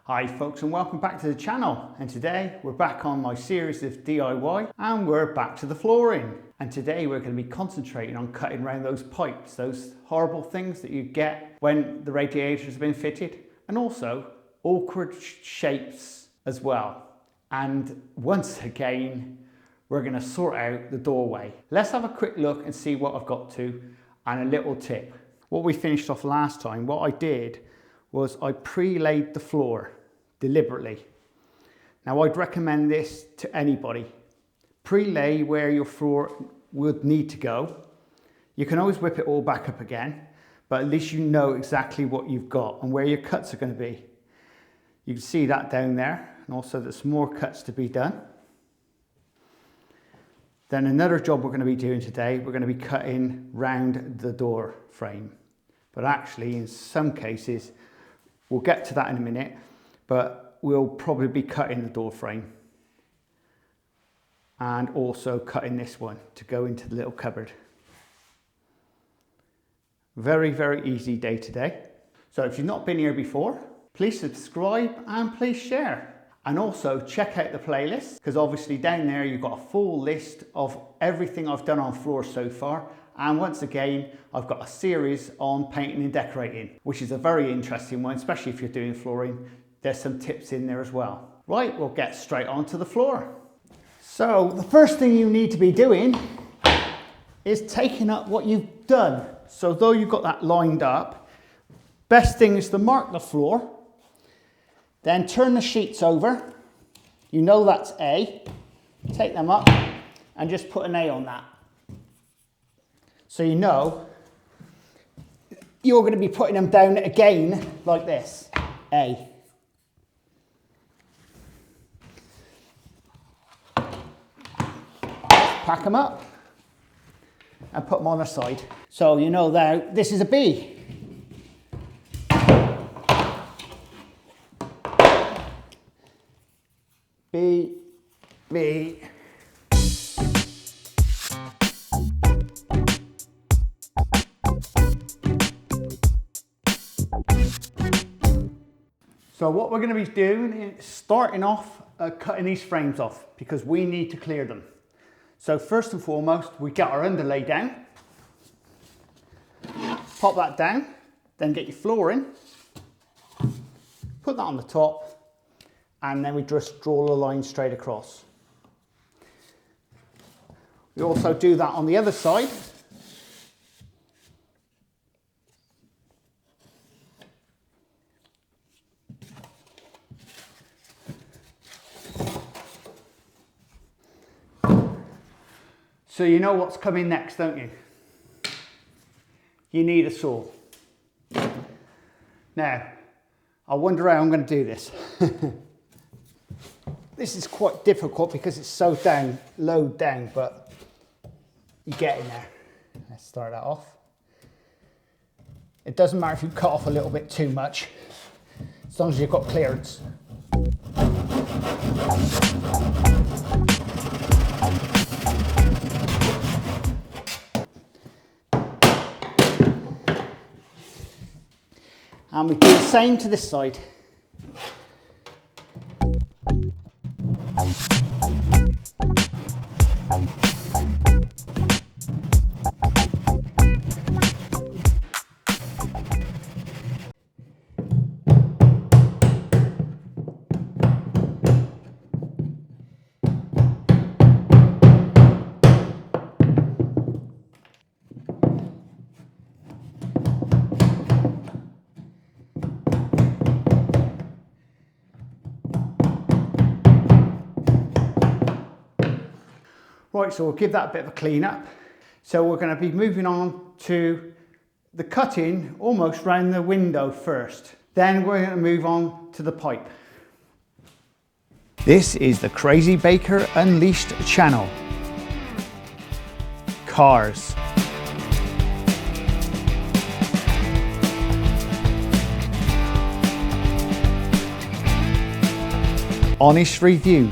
Hi folks, and welcome back to the channel. And today we're back on my series of DIY and we're back to the flooring. And today we're going to be concentrating on cutting around those pipes, those horrible things that you get when the radiators have been fitted, and also awkward shapes as well. And once again, we're going to sort out the doorway. Let's have a quick look and see what I've got to, and a little tip. What we finished off last time, what I did was I pre-laid the floor deliberately. Now I'd recommend this to anybody. Pre-lay where your floor would need to go. You can always whip it all back up again, but at least you know exactly what you've got and where your cuts are going to be. You can see that down there, and also there's more cuts to be done. Then another job we're going to be doing today, we're going to be cutting round the door frame. But actually in some cases, we'll get to that in a minute, but we'll probably be cutting the door frame and also cutting this one to go into the little cupboard. Very, very easy day today. So if you've not been here before, please subscribe and please share. And also check out the playlist, because obviously down there you've got a full list of everything I've done on floors so far. And once again, I've got a series on painting and decorating, which is a very interesting one, especially if you're doing flooring. There's some tips in there as well. Right, we'll get straight onto the floor. So the first thing you need to be doing is taking up what you've done. So though you've got that lined up, best thing is to mark the floor, then turn the sheets over. You know that's A. Take them up and just put an A on that. So you know you're going to be putting them down again like this, A. Pack them up and put them on the side. So you know now this is a B. B, B. So what we're going to be doing is starting off cutting these frames off, because we need to clear them. So first and foremost, we get our underlay down, pop that down, then get your flooring, put that on the top, and then we just draw a line straight across. We also do that on the other side. So you know what's coming next, don't you? You need a saw. Now, I wonder how I'm going to do this. This is quite difficult because it's so low down, but you get in there. Let's start that off. It doesn't matter if you cut off a little bit too much, as long as you've got clearance. And we do the same to this side. Right, so we'll give that a bit of a clean up. So we're going to be moving on to the cutting almost round the window first. Then we're going to move on to the pipe. This is the Crazy Baker Unleashed channel. Cars. Honest reviews.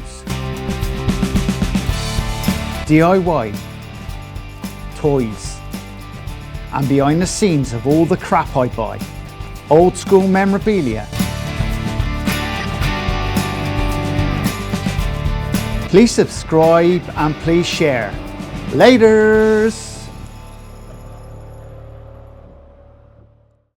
DIY, toys, and behind the scenes of all the crap I buy, old school memorabilia, Please subscribe and please share. Laters!